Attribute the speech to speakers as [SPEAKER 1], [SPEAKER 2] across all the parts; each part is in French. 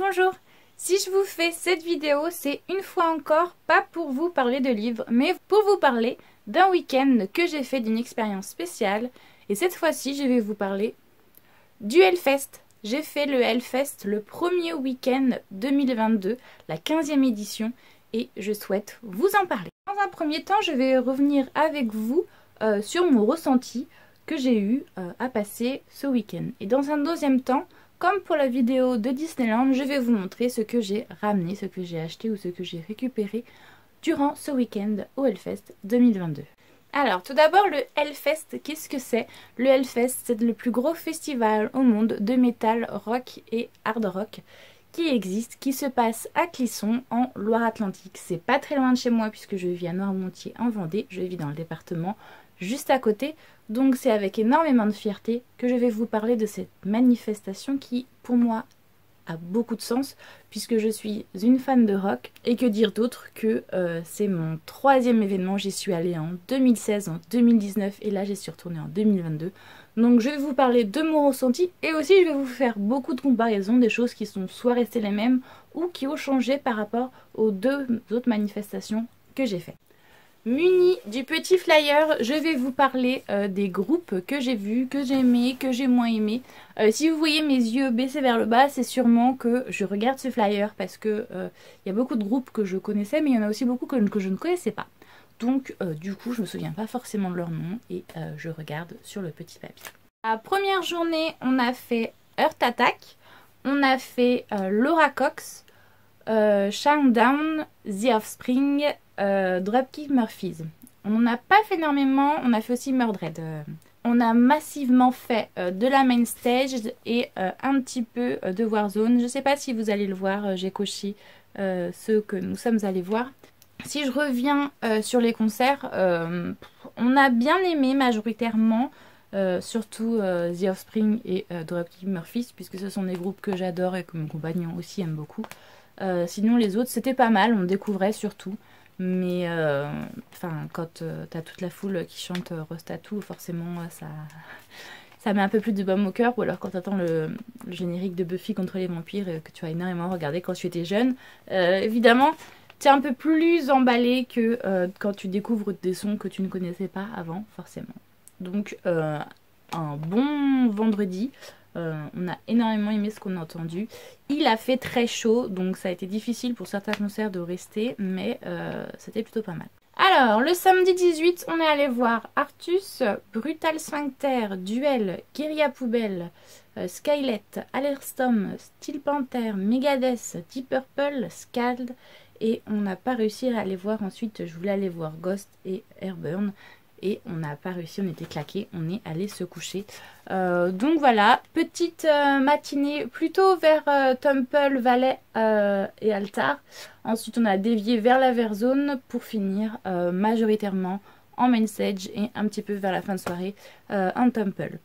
[SPEAKER 1] bonjour. Si je vous fais cette vidéo, c'est une fois encore pas pour vous parler de livres, mais pour vous parler d'un week-end que j'ai fait, d'une expérience spéciale. Et cette fois-ci, je vais vous parler du Hellfest. J'ai fait le Hellfest le premier week-end 2022, la 15e édition, et je souhaite vous en parler. Dans un premier temps, je vais revenir avec vous sur mon ressenti que j'ai eu à passer ce week-end. Et dans un deuxième temps, comme pour la vidéo de Disneyland, je vais vous montrer ce que j'ai ramené, ce que j'ai acheté ou ce que j'ai récupéré durant ce week-end au Hellfest 2022. Alors, tout d'abord, le Hellfest, qu'est-ce que c'est? Le Hellfest, c'est le plus gros festival au monde de métal, rock et hard rock qui existe, qui se passe à Clisson, en Loire-Atlantique. C'est pas très loin de chez moi puisque je vis à Noirmoutier, en Vendée. Je vis dans le département juste à côté. Donc c'est avec énormément de fierté que je vais vous parler de cette manifestation qui, pour moi, a beaucoup de sens puisque je suis une fan de rock. Et que dire d'autre que c'est mon 3e événement. J'y suis allée en 2016, en 2019 et là j'y suis retournée en 2022. Donc je vais vous parler de mon ressenti et aussi je vais vous faire beaucoup de comparaisons, des choses qui sont soit restées les mêmes ou qui ont changé par rapport aux deux autres manifestations que j'ai faites. Muni du petit flyer, je vais vous parler des groupes que j'ai vus, que j'ai aimés, que j'ai moins aimés. Si vous voyez mes yeux baissés vers le bas, c'est sûrement que je regarde ce flyer parce que y a beaucoup de groupes que je connaissais, mais il y en a aussi beaucoup que je ne connaissais pas. Donc du coup, je me souviens pas forcément de leur nom et je regarde sur le petit papier. La première journée, on a fait Earth Attack, on a fait Laura Cox, Shinedown, The Offspring, Dropkick Murphys. On n'en a pas fait énormément, on a fait aussi Mordred. On a massivement fait de la main stage et un petit peu de Warzone. Je ne sais pas si vous allez le voir, j'ai coché ceux que nous sommes allés voir. Si je reviens sur les concerts, on a bien aimé majoritairement, surtout The Offspring et Dropkick Murphys, puisque ce sont des groupes que j'adore et que mon compagnon aussi aime beaucoup. Sinon les autres c'était pas mal, on découvrait surtout. Mais quand t'as toute la foule qui chante Rostatu, forcément ça met un peu plus de baume au cœur. Ou alors quand t'entends le générique de Buffy contre les vampires que tu as énormément regardé quand tu étais jeune, évidemment t'es un peu plus emballé que quand tu découvres des sons que tu ne connaissais pas avant, forcément. Donc un bon vendredi. On a énormément aimé ce qu'on a entendu. Il a fait très chaud, donc ça a été difficile pour certains concerts de rester, mais c'était plutôt pas mal. Alors, le samedi 18, on est allé voir Artus, Brutal Sphincter, Duel, Guérilla Poubelle, Skylet, Alerstorm, Steel Panther, Megadeth, Deep Purple, Scald, et on n'a pas réussi à aller voir ensuite. Je voulais aller voir Ghost et Airburn. Et on n'a pas réussi, on était claqués, on est allé se coucher. Donc voilà, petite matinée plutôt vers Temple, Valais et Altar. Ensuite on a dévié vers la Verzone pour finir majoritairement en main stage et un petit peu vers la fin de soirée en Temple.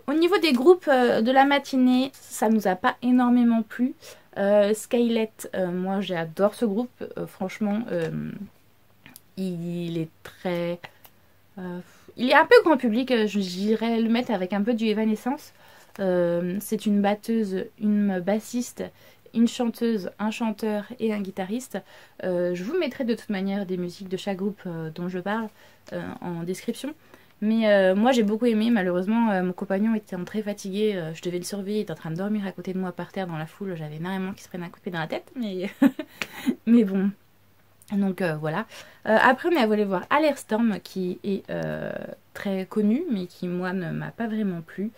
[SPEAKER 1] Au niveau des groupes de la matinée, ça nous a pas énormément plu. Skylet, moi j'adore ce groupe, franchement il est très... il est un peu grand public, j'irais le mettre avec un peu du Evanescence. C'est une batteuse, une bassiste, une chanteuse, un chanteur et un guitariste. Je vous mettrai de toute manière des musiques de chaque groupe dont je parle en description. Mais moi j'ai beaucoup aimé, malheureusement mon compagnon était très fatigué, je devais le surveiller, il était en train de dormir à côté de moi par terre dans la foule, j'avais énormément qui se prennent un coup de pied dans la tête, mais bon... Donc voilà. Après on est allé voir Alerstorm qui est très connu mais qui moi ne m'a pas vraiment plu.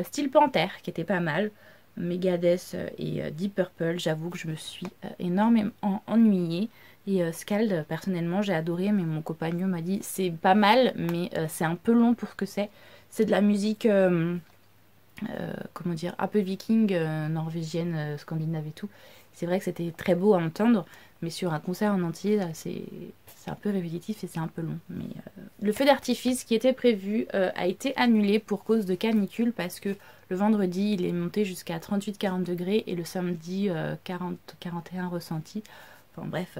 [SPEAKER 1] Steel Panther qui était pas mal. Megadeth et Deep Purple, j'avoue que je me suis énormément ennuyée. Et Scald personnellement j'ai adoré mais mon compagnon m'a dit c'est pas mal mais c'est un peu long pour ce que c'est. C'est de la musique comment dire, un peu viking, norvégienne, scandinave et tout. C'est vrai que c'était très beau à entendre, mais sur un concert en entier, c'est un peu répétitif et c'est un peu long. Mais le feu d'artifice qui était prévu a été annulé pour cause de canicule parce que le vendredi, il est monté jusqu'à 38-40 degrés et le samedi, 40-41 ressenti. Enfin bref,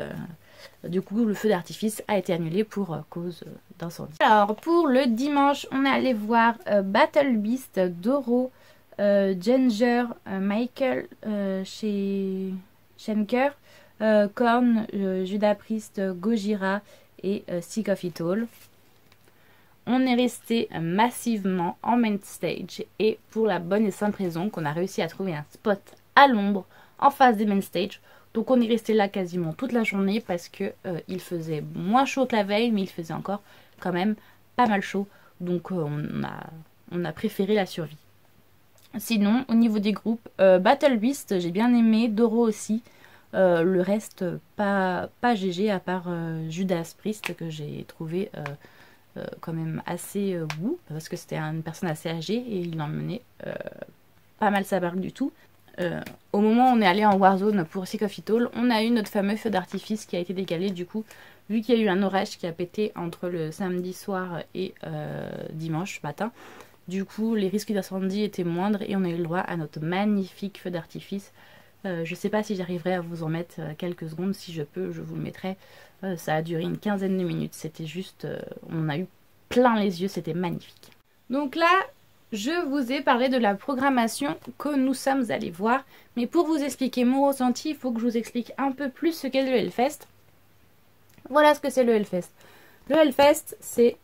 [SPEAKER 1] du coup, le feu d'artifice a été annulé pour cause d'incendie. Alors, pour le dimanche, on est allé voir Battle Beast, Doro, Ginger, Michael chez Schenker, Korn, Judas Priest, Gojira et Sick of It All. On est resté massivement en main stage et pour la bonne et simple raison qu'on a réussi à trouver un spot à l'ombre en face des main stage. Donc on est resté là quasiment toute la journée parce que il faisait moins chaud que la veille, mais il faisait encore quand même pas mal chaud. Donc on a préféré la survie. Sinon, au niveau des groupes, Battle Beast, j'ai bien aimé, Doro aussi. Le reste, pas GG à part Judas Priest que j'ai trouvé quand même assez bout parce que c'était une personne assez âgée et il emmenait pas mal sa barque du tout. Au moment où on est allé en Warzone pour Sick of It All, on a eu notre fameux feu d'artifice qui a été décalé du coup, vu qu'il y a eu un orage qui a pété entre le samedi soir et dimanche matin. Du coup, les risques d'incendie étaient moindres et on a eu le droit à notre magnifique feu d'artifice. Je sais pas si j'arriverai à vous en mettre quelques secondes, si je peux, je vous le mettrai. Ça a duré une quinzaine de minutes, c'était juste, on a eu plein les yeux, c'était magnifique. Donc là, je vous ai parlé de la programmation que nous sommes allés voir, mais pour vous expliquer mon ressenti, il faut que je vous explique un peu plus ce qu'est le Hellfest. Voilà ce que c'est le Hellfest. Le Hellfest, c'est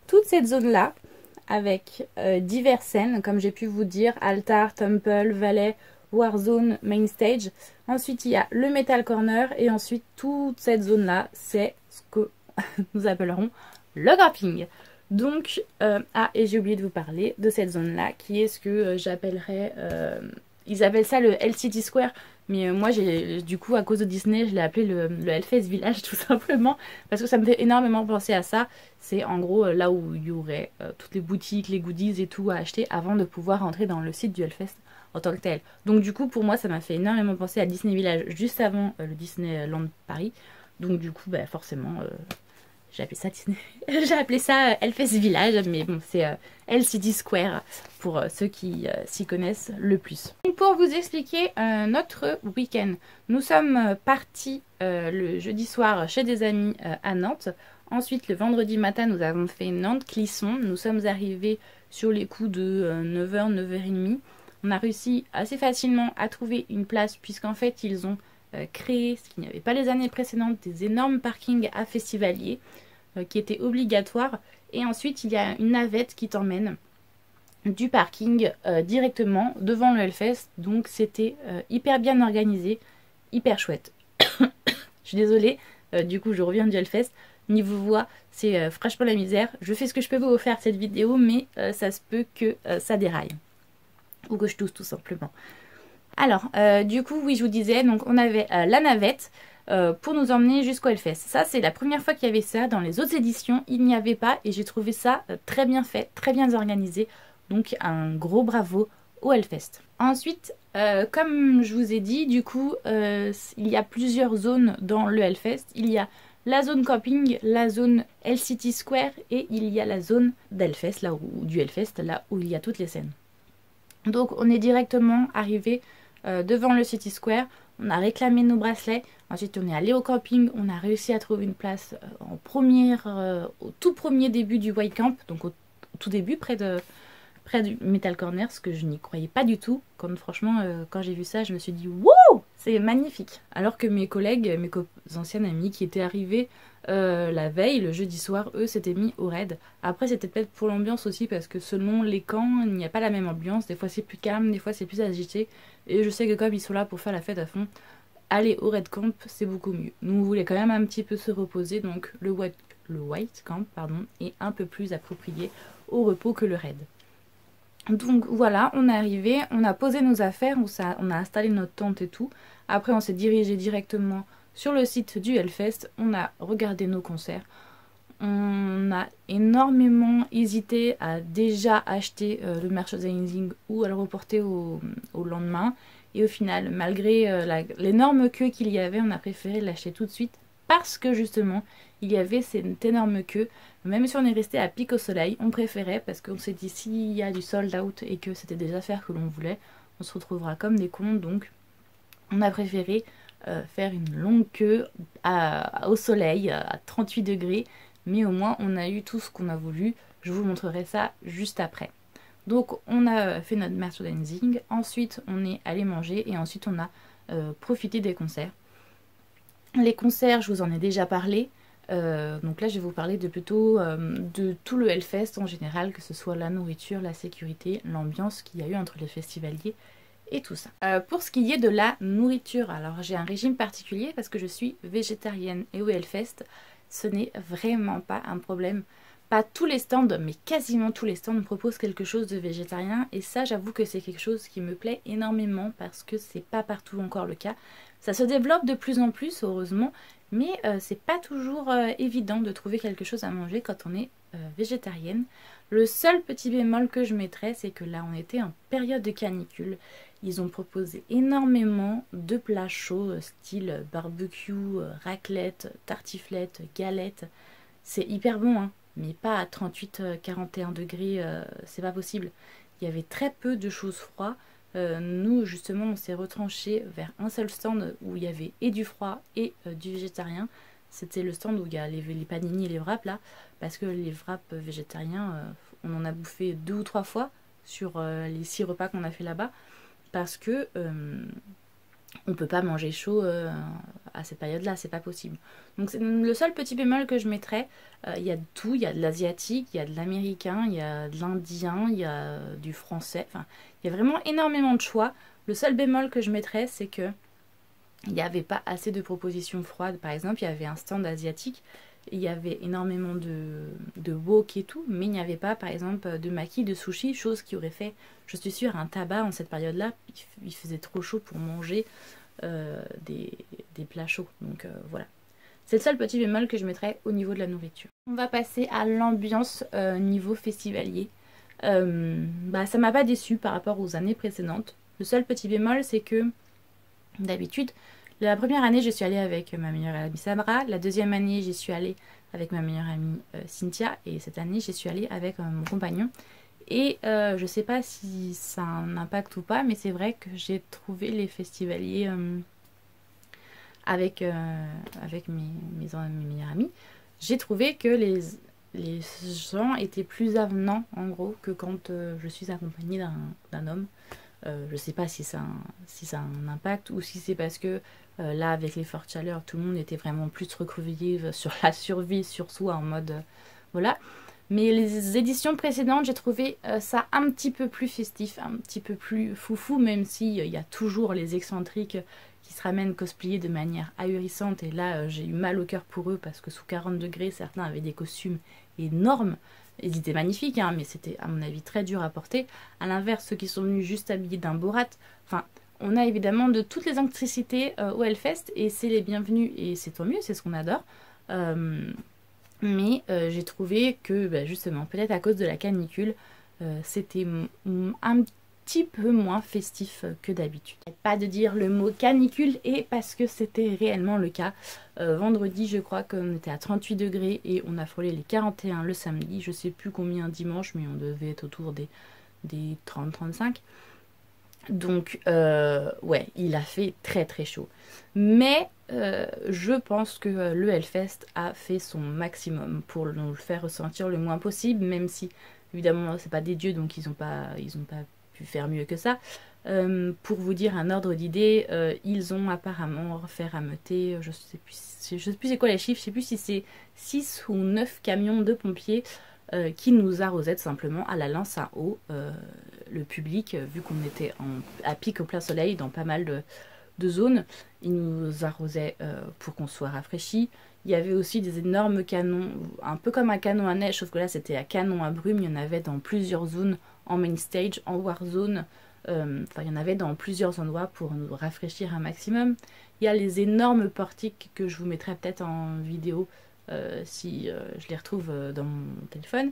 [SPEAKER 1] toute cette zone-là, avec diverses scènes, comme j'ai pu vous dire, Altar, Temple, Valley, Warzone, Main Stage. Ensuite, il y a le Metal Corner, et ensuite, toute cette zone-là, c'est ce que nous appellerons le camping. Donc, et j'ai oublié de vous parler de cette zone-là, qui est ce que j'appellerais... ils appellent ça le LCD Square, mais moi, du coup, à cause de Disney, je l'ai appelé le Hellfest Village, tout simplement, parce que ça me fait énormément penser à ça. C'est en gros là où il y aurait toutes les boutiques, les goodies et tout à acheter avant de pouvoir entrer dans le site du Hellfest en tant que tel. Donc du coup, pour moi, ça m'a fait énormément penser à Disney Village juste avant le Disneyland Paris. Donc du coup, forcément... j'ai appelé ça Disney. J'ai appelé ça Hellfest Village, mais bon, c'est LCD Square pour ceux qui s'y connaissent le plus. Donc pour vous expliquer notre week-end, nous sommes partis le jeudi soir chez des amis à Nantes. Ensuite, le vendredi matin, nous avons fait Nantes-Clisson. Nous sommes arrivés sur les coups de 9h, 9h30. On a réussi assez facilement à trouver une place puisqu'en fait, ils ont créé, ce qu'il n'y avait pas les années précédentes, des énormes parkings à festivaliers qui étaient obligatoires. Et ensuite, il y a une navette qui t'emmène du parking directement devant le Hellfest. Donc, c'était hyper bien organisé, hyper chouette. Je suis désolée, du coup, je reviens du Hellfest. Niveau voix, c'est franchement la misère. Je fais ce que je peux pour vous faire cette vidéo, mais ça se peut que ça déraille. Ou que je tousse tout simplement. Alors, du coup, oui, je vous disais, donc on avait la navette pour nous emmener jusqu'au Hellfest. Ça, c'est la première fois qu'il y avait ça. Dans les autres éditions, il n'y avait pas et j'ai trouvé ça très bien fait, très bien organisé. Donc, un gros bravo au Hellfest. Ensuite, comme je vous ai dit, du coup, il y a plusieurs zones dans le Hellfest. Il y a la zone camping, la zone LCD Square et il y a la zone d'Hellfest, là où, du Hellfest, là où il y a toutes les scènes. Donc, on est directement arrivé devant le City Square, on a réclamé nos bracelets, ensuite on est allé au camping, on a réussi à trouver une place au tout premier début du White Camp, donc au tout début près du Metal Corner, ce que je n'y croyais pas du tout. Franchement, quand j'ai vu ça, je me suis dit wow, c'est magnifique. Alors que mes collègues, mes anciennes amies qui étaient arrivées la veille, le jeudi soir, eux s'étaient mis au raid. Après, c'était peut-être pour l'ambiance aussi, parce que selon les camps, il n'y a pas la même ambiance. Des fois, c'est plus calme, des fois, c'est plus agité. Et je sais que comme ils sont là pour faire la fête à fond, aller au raid camp, c'est beaucoup mieux. Nous, on voulait quand même un petit peu se reposer, donc le white camp, est un peu plus approprié au repos que le raid. Donc voilà, on est arrivé, on a posé nos affaires, on a installé notre tente et tout. Après, on s'est dirigé directement sur le site du Hellfest, on a regardé nos concerts. On a énormément hésité à déjà acheter le merchandising ou à le reporter au lendemain. Et au final, malgré l'énorme queue qu'il y avait, on a préféré l'acheter tout de suite parce que justement, il y avait cette énorme queue. Même si on est resté à pic au soleil, on préférait parce qu'on s'est dit s'il y a du sold out et que c'était des affaires que l'on voulait, on se retrouvera comme des cons. Donc, on a préféré faire une longue queue au soleil à 38 degrés. Mais au moins, on a eu tout ce qu'on a voulu. Je vous montrerai ça juste après. Donc on a fait notre merchandising, ensuite on est allé manger et ensuite on a profité des concerts. Les concerts, je vous en ai déjà parlé. Donc là je vais vous parler de plutôt de tout le Hellfest en général, que ce soit la nourriture, la sécurité, l'ambiance qu'il y a eu entre les festivaliers et tout ça. Pour ce qui est de la nourriture, alors j'ai un régime particulier parce que je suis végétarienne et au Hellfest ce n'est vraiment pas un problème. Pas tous les stands, mais quasiment tous les stands proposent quelque chose de végétarien et ça j'avoue que c'est quelque chose qui me plaît énormément parce que c'est pas partout encore le cas. Ça se développe de plus en plus heureusement, mais c'est pas toujours évident de trouver quelque chose à manger quand on est végétarienne. Le seul petit bémol que je mettrais, c'est que là on était en période de canicule. Ils ont proposé énormément de plats chauds, style barbecue, raclette, tartiflette, galette. C'est hyper bon, hein, mais pas à 38-41 degrés, c'est pas possible. Il y avait très peu de choses froides. Nous, justement, on s'est retranché vers un seul stand où il y avait et du froid et du végétarien. C'était le stand où il y a les panini et les wraps, là, parce que les wraps végétariens, on en a bouffé 2 ou 3 fois sur les 6 repas qu'on a fait là-bas, parce que on peut pas manger chaud à cette période-là, c'est pas possible. Donc c'est le seul petit bémol que je mettrais. Il y a de tout, il y a de l'asiatique, il y a de l'américain, il y a de l'indien, il y a du français. Enfin, il y a vraiment énormément de choix. Le seul bémol que je mettrais, c'est que il n'y avait pas assez de propositions froides. Par exemple, il y avait un stand asiatique, il y avait énormément de wok et tout, mais il n'y avait pas, par exemple, de maki, de sushi, chose qui aurait fait, je suis sûre, un tabac en cette période-là. Il faisait trop chaud pour manger des plats chauds. Donc voilà. C'est le seul petit bémol que je mettrais au niveau de la nourriture. On va passer à l'ambiance niveau festivalier. Ça m'a pas déçu par rapport aux années précédentes. Le seul petit bémol, c'est que d'habitude, la première année, je suis allée avec ma meilleure amie Sabra. La deuxième année, j'y suis allée avec ma meilleure amie Cynthia. Et cette année, j'y suis allée avec mon compagnon. Et je sais pas si ça a un impact ou pas, mais c'est vrai que j'ai trouvé les festivaliers avec mes meilleurs amis. J'ai trouvé que les gens étaient plus avenants, en gros, que quand je suis accompagnée d'un homme. Je sais pas si ça a un impact ou si c'est parce que là, avec les fortes chaleurs, tout le monde était vraiment plus recroquevillé sur la survie sur soi en mode voilà. Mais les éditions précédentes, j'ai trouvé ça un petit peu plus festif, un petit peu plus foufou, même s'il y a toujours les excentriques qui se ramènent cosplayer de manière ahurissante. Et là, j'ai eu mal au cœur pour eux parce que sous 40 degrés, certains avaient des costumes énormes. Ils étaient magnifiques, hein, mais c'était à mon avis très dur à porter. A l'inverse, ceux qui sont venus juste habillés d'un Borat, enfin, on a évidemment de toutes les excentricités au Hellfest et c'est les bienvenus et c'est tant mieux, c'est ce qu'on adore. Mais j'ai trouvé que justement, peut-être à cause de la canicule, c'était un petit peu moins festif que d'habitude. Pas de dire le mot canicule et parce que c'était réellement le cas. Vendredi, je crois qu'on était à 38 degrés et on a frôlé les 41 le samedi. Je sais plus combien dimanche, mais on devait être autour des 30-35. Donc, ouais, il a fait très très chaud. Mais je pense que le Hellfest a fait son maximum pour nous le faire ressentir le moins possible, même si, évidemment, c'est pas des dieux, donc ils ont pas pu faire mieux que ça. Pour vous dire un ordre d'idée, ils ont apparemment fait rameuter, je sais plus c'est quoi les chiffres, je sais plus si c'est 6 ou 9 camions de pompiers qui nous arrosaient tout simplement à la lance à eau. Le public, vu qu'on était à pic au plein soleil dans pas mal de zones, ils nous arrosaient pour qu'on soit rafraîchis. Il y avait aussi des énormes canons, un peu comme un canon à neige, sauf que là c'était un canon à brume. Il y en avait dans plusieurs zones, en main stage, en warzone. Enfin, il y en avait dans plusieurs endroits pour nous rafraîchir un maximum. Il y a les énormes portiques que je vous mettrai peut-être en vidéo si je les retrouve dans mon téléphone,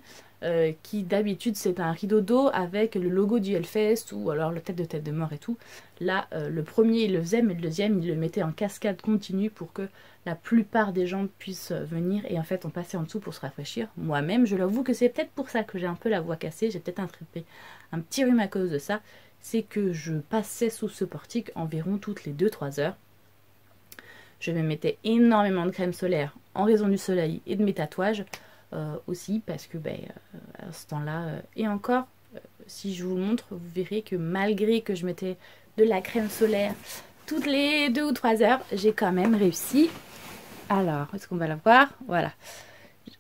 [SPEAKER 1] qui d'habitude c'est un rideau d'eau avec le logo du Hellfest ou alors la tête de mort et tout. Là, le premier il le faisait, mais le deuxième il le mettait en cascade continue pour que la plupart des gens puissent venir et en fait on passait en dessous pour se rafraîchir. Moi-même, je l'avoue que c'est peut-être pour ça que j'ai un peu la voix cassée, j'ai peut-être attrapé un petit rhume à cause de ça. C'est que je passais sous ce portique environ toutes les 2-3 heures. Je me mettais énormément de crème solaire en raison du soleil et de mes tatouages aussi parce que à ce temps-là, et encore, si je vous le montre, vous verrez que malgré que je mettais de la crème solaire toutes les 2 ou 3 heures, j'ai quand même réussi. Alors, est-ce qu'on va la voir? Voilà.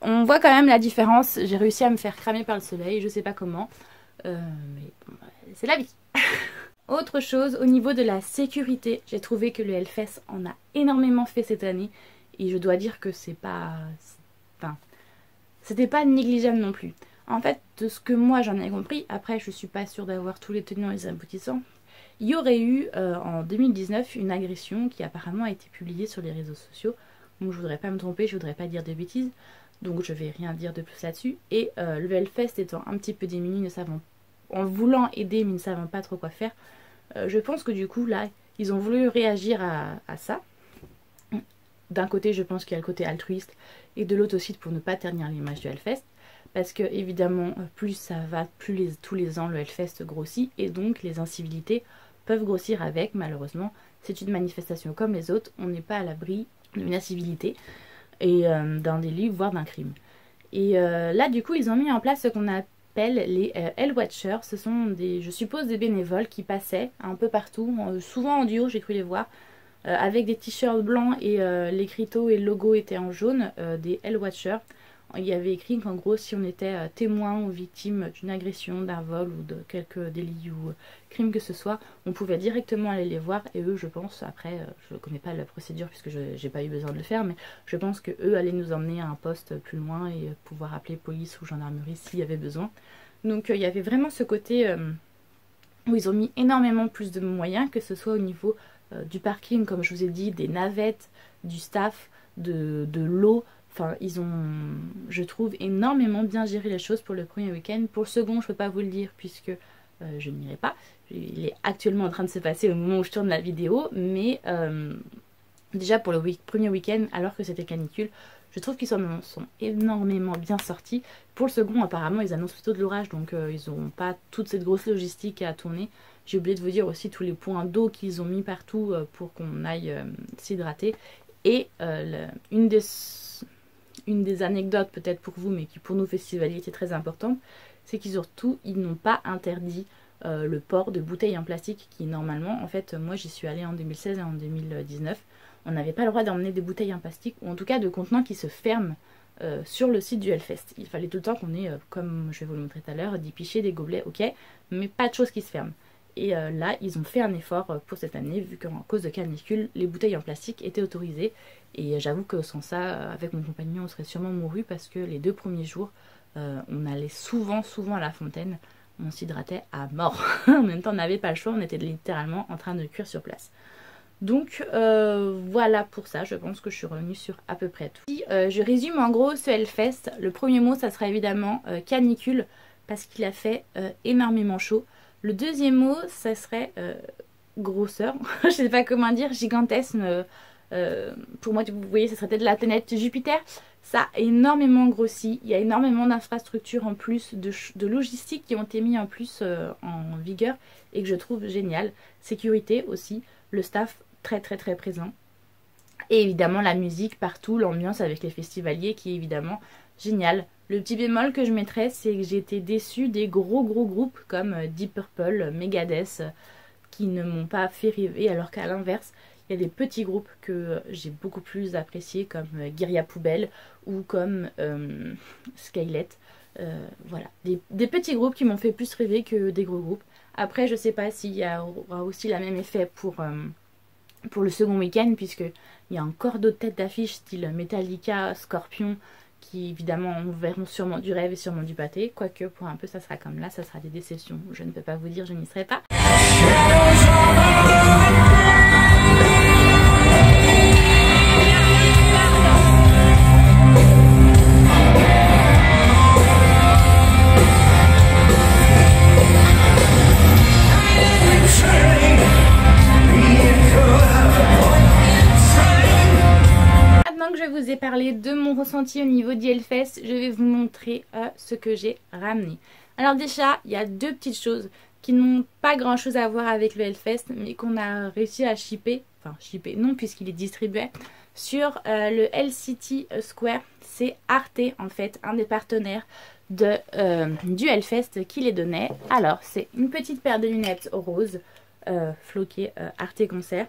[SPEAKER 1] On voit quand même la différence. J'ai réussi à me faire cramer par le soleil, je sais pas comment. Mais bon, c'est la vie. Autre chose, au niveau de la sécurité, j'ai trouvé que le Hellfest en a énormément fait cette année. Et je dois dire que c'est pas... Enfin, c'était pas négligeable non plus. En fait, de ce que moi j'en ai compris, après je suis pas sûre d'avoir tous les tenants et les aboutissants, il y aurait eu en 2019 une agression qui apparemment a été publiée sur les réseaux sociaux. Donc je voudrais pas me tromper, je voudrais pas dire de bêtises. Donc je vais rien dire de plus là-dessus. Et le Hellfest étant un petit peu démuni, ne savant, en voulant aider mais ne savant pas trop quoi faire, je pense que du coup là, ils ont voulu réagir à ça. D'un côté, je pense qu'il y a le côté altruiste et de l'autre aussi pour ne pas ternir l'image du Hellfest. Parce que évidemment, plus ça va, plus tous les ans le Hellfest grossit et donc les incivilités peuvent grossir avec. Malheureusement, c'est une manifestation comme les autres, on n'est pas à l'abri d'une incivilité et d'un délit voire d'un crime. Et là du coup ils ont mis en place ce qu'on appelle les Hellwatchers. Ce sont des, je suppose, des bénévoles qui passaient un peu partout, souvent en duo, j'ai cru les voir, avec des t-shirts blancs et l'écriteau et le logo étaient en jaune, des Hellwatchers. Il y avait écrit qu'en gros si on était témoin ou victime d'une agression, d'un vol ou de quelques délits ou crimes que ce soit, on pouvait directement aller les voir et eux je pense, après je ne connais pas la procédure puisque je n'ai pas eu besoin de le faire, mais je pense que eux allaient nous emmener à un poste plus loin et pouvoir appeler police ou gendarmerie s'il y avait besoin. Donc il y avait vraiment ce côté où ils ont mis énormément plus de moyens, que ce soit au niveau du parking comme je vous ai dit, des navettes, du staff, de l'eau. Enfin, ils ont, je trouve, énormément bien géré les choses pour le premier week-end. Pour le second, je ne peux pas vous le dire puisque je n'irai pas. Il est actuellement en train de se passer au moment où je tourne la vidéo. Mais déjà pour le premier week-end, alors que c'était canicule, je trouve qu'ils sont énormément bien sortis. Pour le second, apparemment, ils annoncent plutôt de l'orage. Donc ils n'ont pas toute cette grosse logistique à tourner. J'ai oublié de vous dire aussi tous les points d'eau qu'ils ont mis partout pour qu'on aille s'hydrater. Et une des anecdotes peut-être pour vous, mais qui pour nous festivaliers était très importante, c'est qu'ils surtout, ils n'ont pas interdit le port de bouteilles en plastique qui normalement, en fait, moi j'y suis allée en 2016 et en 2019, on n'avait pas le droit d'emmener des bouteilles en plastique, ou en tout cas de contenants qui se ferment sur le site du Hellfest. Il fallait tout le temps qu'on ait, comme je vais vous le montrer tout à l'heure, des pichets, des gobelets, ok, mais pas de choses qui se ferment. Et là, ils ont fait un effort pour cette année, vu qu'en cause de canicule, les bouteilles en plastique étaient autorisées. Et j'avoue que sans ça, avec mon compagnon, on serait sûrement mouru parce que les 2 premiers jours, on allait souvent à la fontaine. On s'hydratait à mort. En même temps, on n'avait pas le choix, on était littéralement en train de cuire sur place. Donc voilà pour ça, je pense que je suis revenue sur à peu près tout. Si, je résume en gros ce Hellfest. Le premier mot, ça sera évidemment canicule, parce qu'il a fait énormément chaud. Le deuxième mot, ça serait grosseur, je sais pas comment dire, gigantesque. Pour moi, vous voyez, ça serait peut-être la planète Jupiter. Ça a énormément grossi, il y a énormément d'infrastructures en plus, de logistique qui ont été mis en plus en vigueur et que je trouve génial. Sécurité aussi, le staff très présent. Et évidemment la musique partout, l'ambiance avec les festivaliers qui est évidemment génial. Le petit bémol que je mettrais, c'est que j'ai été déçue des gros groupes comme Deep Purple, Megadeth, qui ne m'ont pas fait rêver, alors qu'à l'inverse, il y a des petits groupes que j'ai beaucoup plus appréciés comme Guérilla Poubelle ou comme Skylet. Voilà, des petits groupes qui m'ont fait plus rêver que des gros groupes. Après, je sais pas s'il y aura aussi la même effet pour le second week-end, puisqu'il y a encore d'autres têtes d'affiche style Metallica, Scorpion, qui évidemment verront sûrement du rêve et sûrement du pâté. Quoique pour un peu ça sera comme là, ça sera des déceptions. Je ne peux pas vous dire, je n'y serai pas. Je vous ai parlé de mon ressenti au niveau du Hellfest, je vais vous montrer ce que j'ai ramené. Alors déjà, il y a 2 petites choses qui n'ont pas grand chose à voir avec le Hellfest, mais qu'on a réussi à shipper, enfin shipper non puisqu'il est distribué sur le Hell City Square. C'est Arte en fait, un des partenaires du Hellfest qui les donnait. Alors, c'est une petite paire de lunettes roses floquées Arte Concert.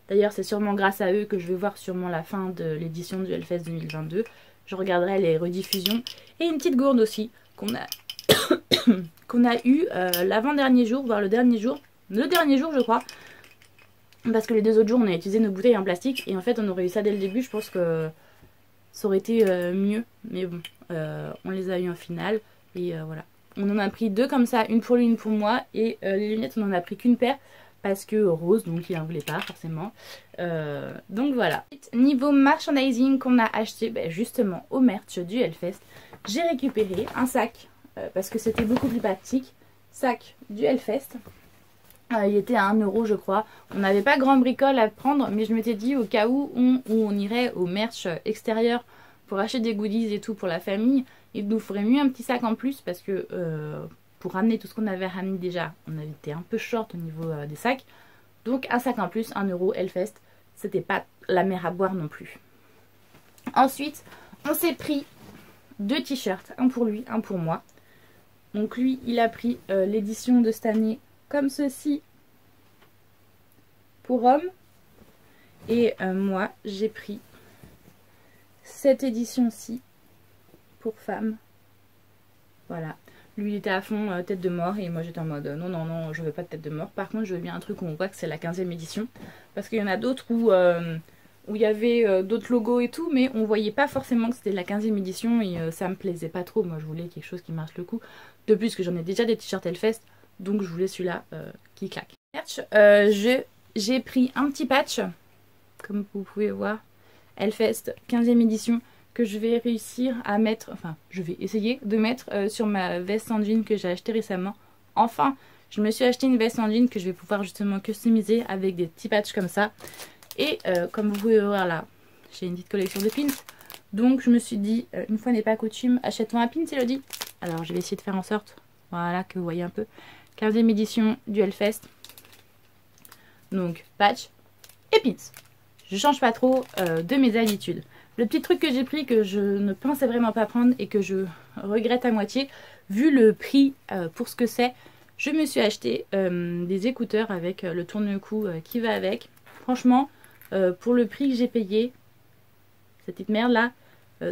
[SPEAKER 1] D'ailleurs, c'est sûrement grâce à eux que je vais voir sûrement la fin de l'édition du Hellfest 2022. Je regarderai les rediffusions. Et une petite gourde aussi qu'on a, qu'on a eu l'avant-dernier jour, voire le dernier jour. Le dernier jour, je crois. Parce que les 2 autres jours, on a utilisé nos bouteilles en plastique. Et en fait, on aurait eu ça dès le début. Je pense que ça aurait été mieux. Mais bon, on les a eu en finale. Et voilà. On en a pris 2 comme ça. Une pour lui, une pour moi. Et les lunettes, on en a pris qu'une paire. Parce que rose, donc il n'en voulait pas forcément. Donc voilà. Niveau merchandising qu'on a acheté justement au merch du Hellfest. J'ai récupéré un sac. Parce que c'était beaucoup plus pratique. Sac du Hellfest. Il était à 1 € je crois. On n'avait pas grand bricole à prendre, mais je m'étais dit au cas où on irait au merch extérieur pour acheter des goodies et tout pour la famille, il nous ferait mieux un petit sac en plus parce que pour ramener tout ce qu'on avait ramené déjà, on avait été un peu short au niveau des sacs. Donc un sac en plus, 1 € Hellfest, c'était pas la mer à boire non plus. Ensuite, on s'est pris 2 t-shirts, un pour lui, un pour moi. Donc lui, il a pris l'édition de cette année comme ceci pour homme. Et moi, j'ai pris cette édition-ci pour femme. Voilà. Lui, il était à fond tête de mort et moi, j'étais en mode non, non, non, je veux pas de tête de mort. Par contre, je veux bien un truc où on voit que c'est la 15e édition. Parce qu'il y en a d'autres où il y avait d'autres logos et tout, mais on voyait pas forcément que c'était la 15e édition et ça me plaisait pas trop. Moi, je voulais quelque chose qui marche le coup. De plus que j'en ai déjà des t-shirts Hellfest. Donc je voulais celui-là qui claque. J'ai pris un petit patch, comme vous pouvez voir, Hellfest 15e édition, que je vais réussir à mettre, enfin je vais essayer de mettre sur ma veste en jean que j'ai acheté récemment. Enfin, je me suis acheté une veste en jean que je vais pouvoir justement customiser avec des petits patchs comme ça. Et comme vous pouvez voir là, j'ai une petite collection de pins. Donc je me suis dit, une fois n'est pas coutume, achète-toi un pin, Elodie. Alors je vais essayer de faire en sorte, voilà, que vous voyez un peu. 15e édition du Hellfest. Donc patch et pins. Je change pas trop de mes habitudes. Le petit truc que j'ai pris que je ne pensais vraiment pas prendre et que je regrette à moitié, vu le prix pour ce que c'est, je me suis acheté des écouteurs avec le tourne-cou qui va avec. Franchement, pour le prix que j'ai payé, cette petite merde là,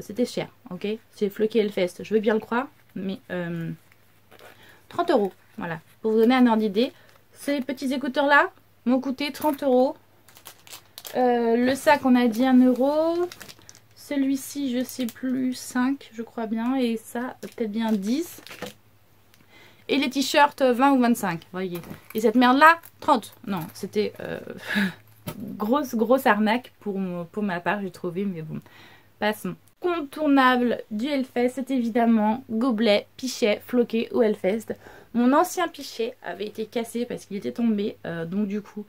[SPEAKER 1] c'était cher, ok? C'est floqué Hellfest, je veux bien le croire, mais 30 €. Voilà, pour vous donner un ordre d'idée, ces petits écouteurs là m'ont coûté 30 €. Le sac, on a dit 1 €. Celui-ci, je sais plus, 5 je crois bien. Et ça, peut-être bien 10. Et les t-shirts, 20 ou 25, voyez. Et cette merde là, 30. Non, c'était grosse arnaque pour ma part, j'ai trouvé. Mais bon, passons. Contournable du Hellfest, c'est évidemment gobelet, pichet, floqué au Hellfest. Mon ancien pichet avait été cassé parce qu'il était tombé, donc du coup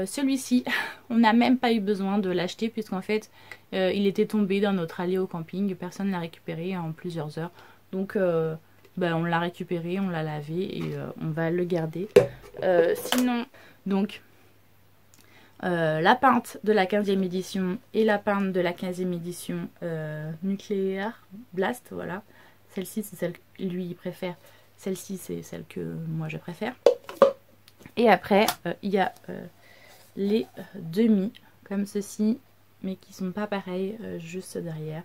[SPEAKER 1] celui-ci on n'a même pas eu besoin de l'acheter puisqu'en fait il était tombé dans notre allée au camping, personne ne l'a récupéré en plusieurs heures, donc on l'a récupéré, on l'a lavé et on va le garder. Sinon donc la pinte de la 15e édition et la pinte de la 15e édition nucléaire Blast, voilà. Celle-ci c'est celle que lui préfère, celle-ci c'est celle que moi je préfère. Et après il y a les demi comme ceci, mais qui sont pas pareils, juste derrière,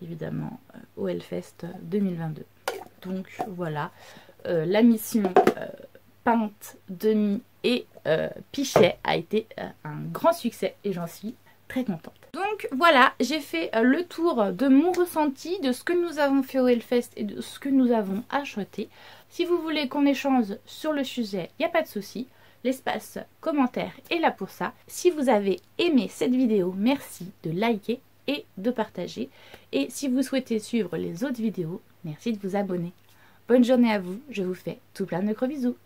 [SPEAKER 1] évidemment au Hellfest 2022. Donc voilà, la mission pinte, demi et pichet a été un grand succès et j'en suis très contente. Donc voilà, j'ai fait le tour de mon ressenti, de ce que nous avons fait au Hellfest et de ce que nous avons acheté. Si vous voulez qu'on échange sur le sujet, il n'y a pas de souci. L'espace commentaire est là pour ça. Si vous avez aimé cette vidéo, merci de liker et de partager. Et si vous souhaitez suivre les autres vidéos, merci de vous abonner. Bonne journée à vous, je vous fais tout plein de gros bisous.